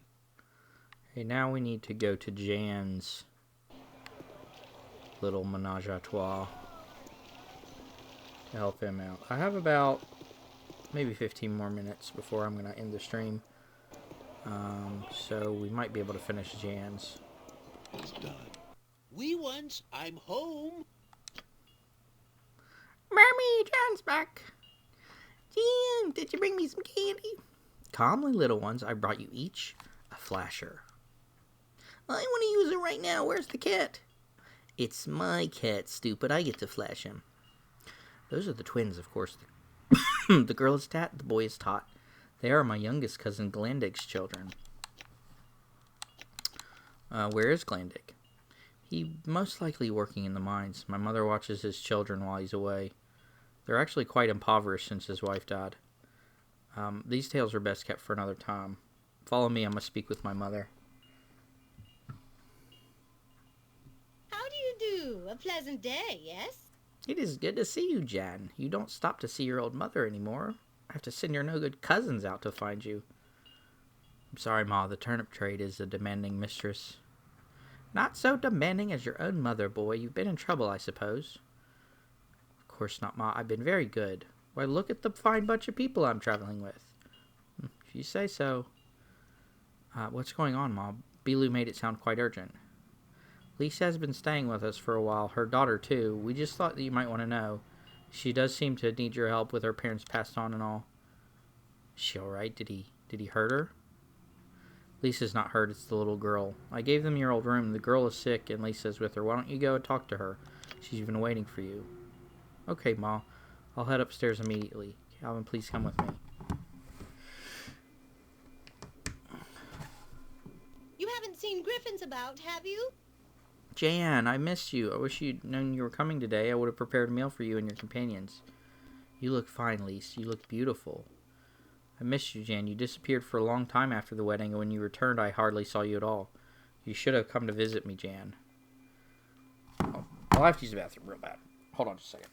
Okay, now we need to go to Jan's little menage a trois to help him out. I have about maybe 15 more minutes before I'm going to end the stream. So we might be able to finish Jan's. It's done. Wee ones, I'm home. Mommy, Jan's back. Jan, did you bring me some candy? Calmly, little ones, I brought you each a flasher. I want to use it right now. Where's the cat? It's my cat, stupid. I get to flash him. Those are the twins, of course. The girl is Tat, the boy is Tot. They are my youngest cousin Glandig's children. Where is Glandig? He most likely working in the mines. My mother watches his children while he's away. They're actually quite impoverished since his wife died. These tales are best kept for another time. Follow me, I must speak with my mother. How do you do? A pleasant day, yes? It is good to see you, Jan. You don't stop to see your old mother anymore. I have to send your no-good cousins out to find you. I'm sorry, Ma, the turnip trade is a demanding mistress. Not so demanding as your own mother, boy. You've been in trouble, I suppose. Of course not, Ma. I've been very good. Why, look at the fine bunch of people I'm traveling with. If you say so. What's going on, Ma? Bilu made it sound quite urgent. Lisa has been staying with us for a while. Her daughter, too. We just thought that you might want to know. She does seem to need your help with her parents passed on and all. Is she alright? Did he hurt her? Lisa's not hurt. It's the little girl. I gave them your old room. The girl is sick and Lisa's with her. Why don't you go and talk to her? She's been waiting for you. Okay, Ma. I'll head upstairs immediately. Calvin, please come with me. You haven't seen Griffins about, have you? Jan, I missed you. I wish you'd known you were coming today. I would have prepared a meal for you and your companions. You look fine, Lise. You look beautiful. I missed you, Jan. You disappeared for a long time after the wedding, and when you returned, I hardly saw you at all. You should have come to visit me, Jan. Oh, I'll have to use the bathroom real bad. Hold on just a second.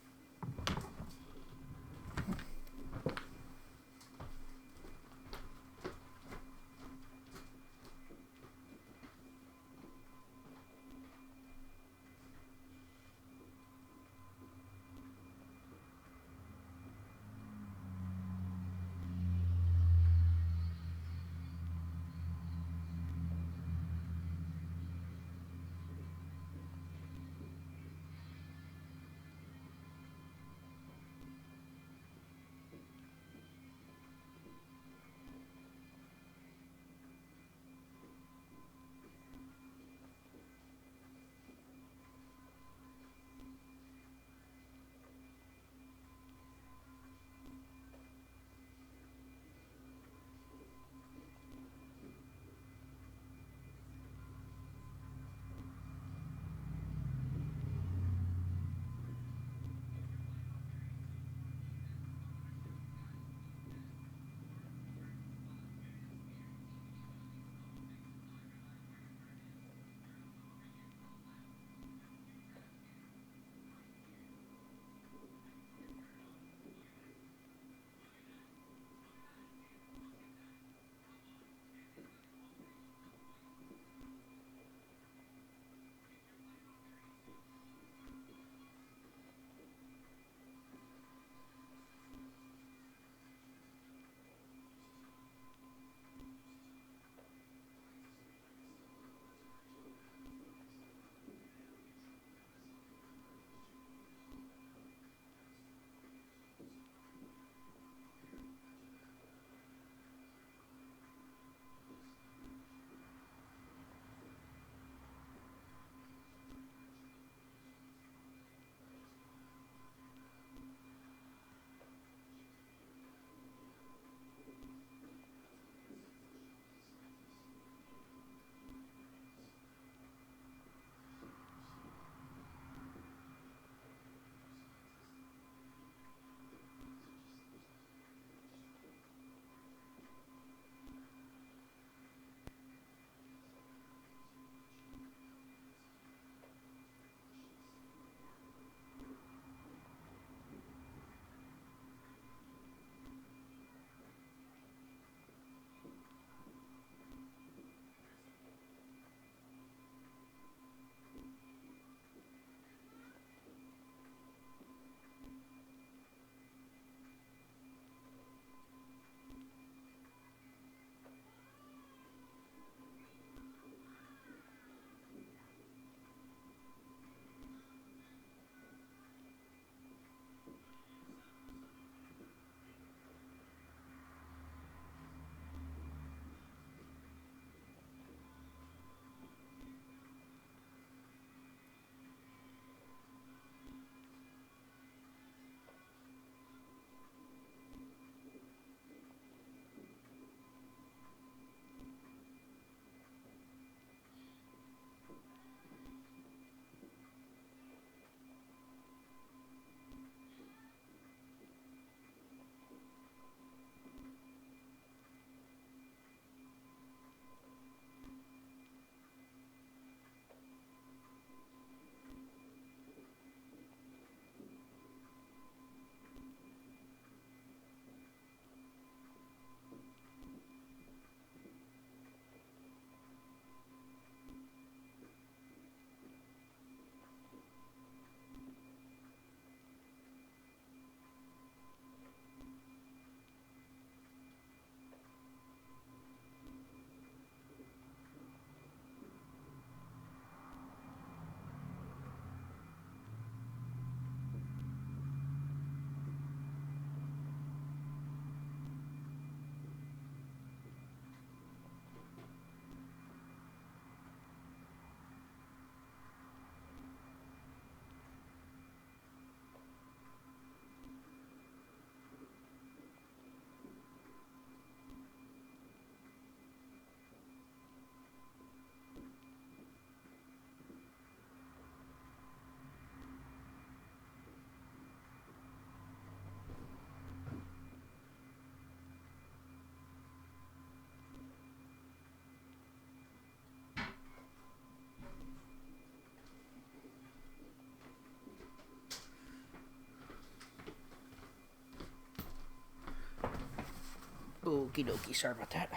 Okie dokie, sorry about that.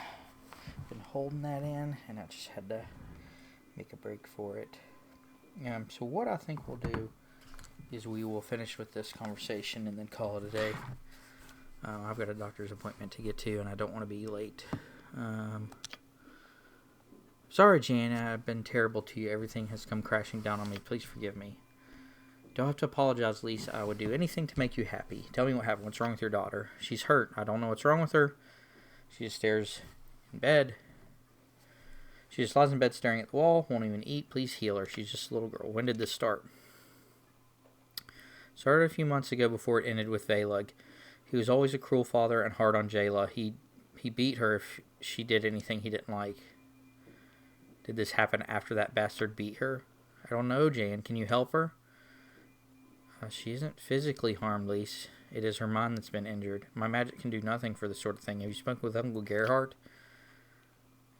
Been holding that in, and I just had to make a break for it. So what I think we'll do is we will finish with this conversation and then call it a day. I've got a doctor's appointment to get to, and I don't want to be late. Sorry, Jan, I've been terrible to you. Everything has come crashing down on me. Please forgive me. Don't have to apologize, Lisa. I would do anything to make you happy. Tell me what happened. What's wrong with your daughter? She's hurt. I don't know what's wrong with her. She just stares in bed. She just lies in bed staring at the wall. Won't even eat. Please heal her. She's just a little girl. When did this start? Started a few months ago before it ended with Velag. He was always a cruel father and hard on Jayla. He beat her if she did anything he didn't like. Did this happen after that bastard beat her? I don't know, Jan. Can you help her? She isn't physically harmed, Lise. It is her mind that's been injured. My magic can do nothing for this sort of thing. Have you spoken with Uncle Gerhardt?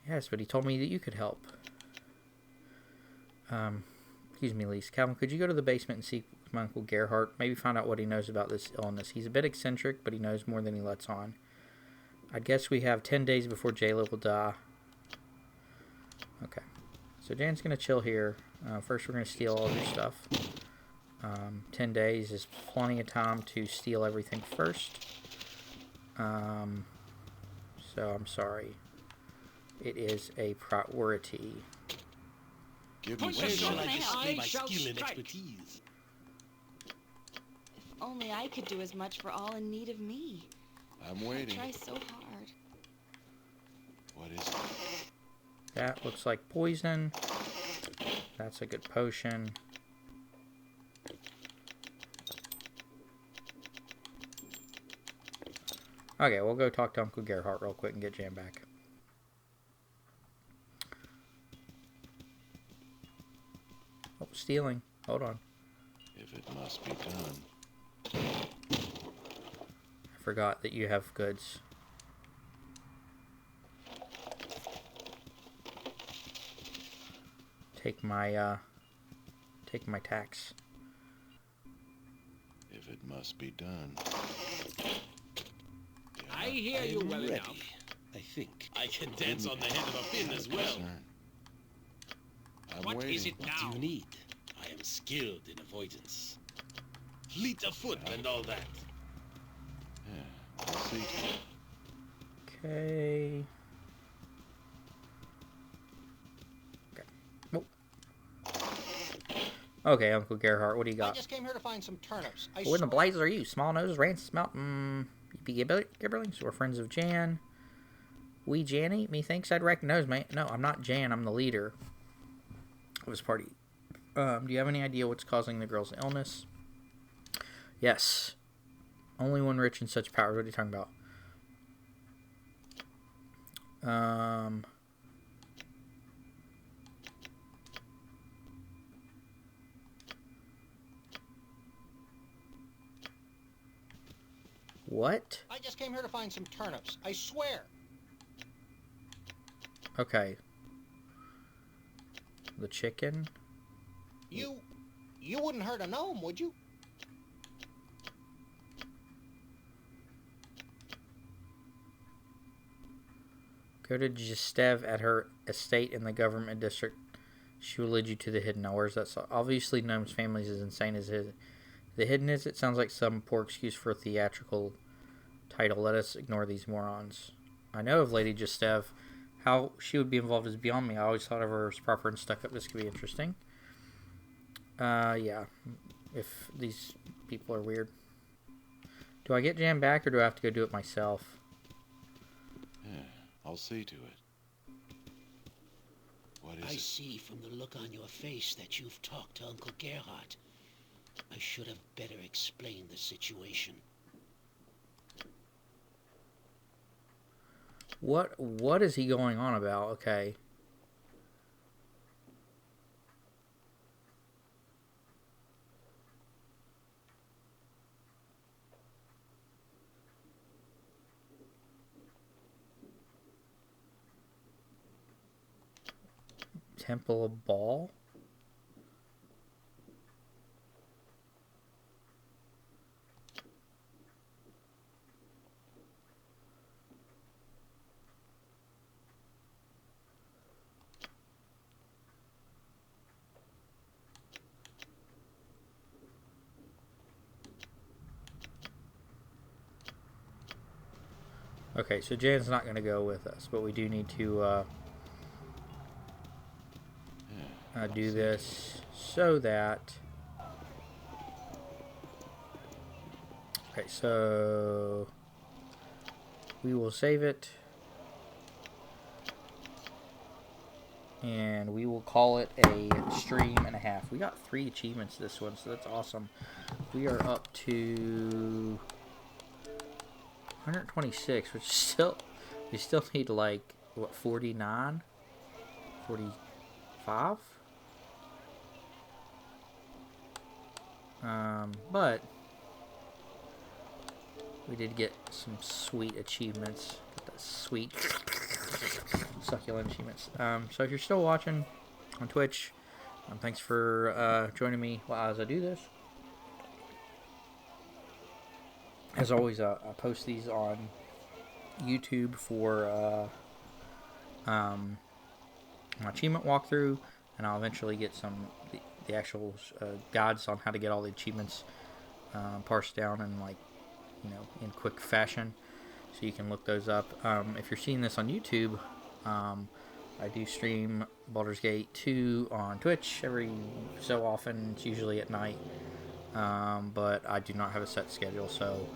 Yes, but he told me that you could help. Excuse me, Lise. Calvin, could you go to the basement and see my Uncle Gerhardt? Maybe find out what he knows about this illness. He's a bit eccentric, but he knows more than he lets on. I guess we have 10 days before Jayla will die. Okay. So Jan's going to chill here. First, we're going to steal all of your stuff. 10 days is plenty of time to steal everything first. So I'm sorry. It is a priority. Give me Where shall I display my skill and expertise? If only I could do as much for all in need of me. I'm I waiting. try so hard. What is it? That looks like poison. That's a good potion. Okay, we'll go talk to Uncle Gerhardt real quick and get Jan back. Oh, stealing. Hold on. If it must be done. I forgot that you have goods. Take my tax. If it must be done. I hear you well ready, enough. I think. I can dance on the head of a pin as well. I'm What waiting. is it now? need? I am skilled in avoidance. Fleet of foot and all that. Yeah, I'll see to it. Okay. Okay, Uncle Gerhardt, what do you I got? just came here to find some turnips. What in the blazes are you? Small noses, Rancis Mountain, Gibberlings? We're friends of Jan. We Janny? Methinks I'd recognize, mate. No, I'm not Jan. I'm the leader of this party. Do you have any idea what's causing the girl's illness? Yes. Only one rich in such power. What are you talking about? What? I just came here to find some turnips. I swear. Okay. The chicken? You wouldn't hurt a gnome, would you? Go to Gistev at her estate in the government district. She will lead you to the hidden. Now, where's that? Obviously, Gnome's family is as insane as his. The hidden is, it sounds like some poor excuse for a theatrical title. Let us ignore these morons. I know of Lady Gistev. How she would be involved is beyond me. I always thought of her as proper and stuck up. This could be interesting. Yeah. If these people are weird. Do I get Jan back or do I have to go do it myself? Yeah, I'll see to it. What is I it? see from the look on your face that you've talked to Uncle Gerhardt. I should have better explained the situation. What is he going on about? Okay. Temple of Baal? Okay, so Jan's not going to go with us, but we do need to do this so that... Okay, so we will save it, and we will call it a stream and a half. We got 3 achievements this one, so that's awesome. We are up to 126, which still, we still need like, what, 49? 45? But we did get some sweet achievements. Get the sweet, succulent achievements. So if you're still watching on Twitch, thanks for joining me as I do this. As always, I post these on YouTube for my achievement walkthrough, and I'll eventually get the actual guides on how to get all the achievements parsed down and, like, you know, in quick fashion, so you can look those up. If you're seeing this on YouTube, I do stream Baldur's Gate 2 on Twitch every so often. It's usually at night, but I do not have a set schedule, so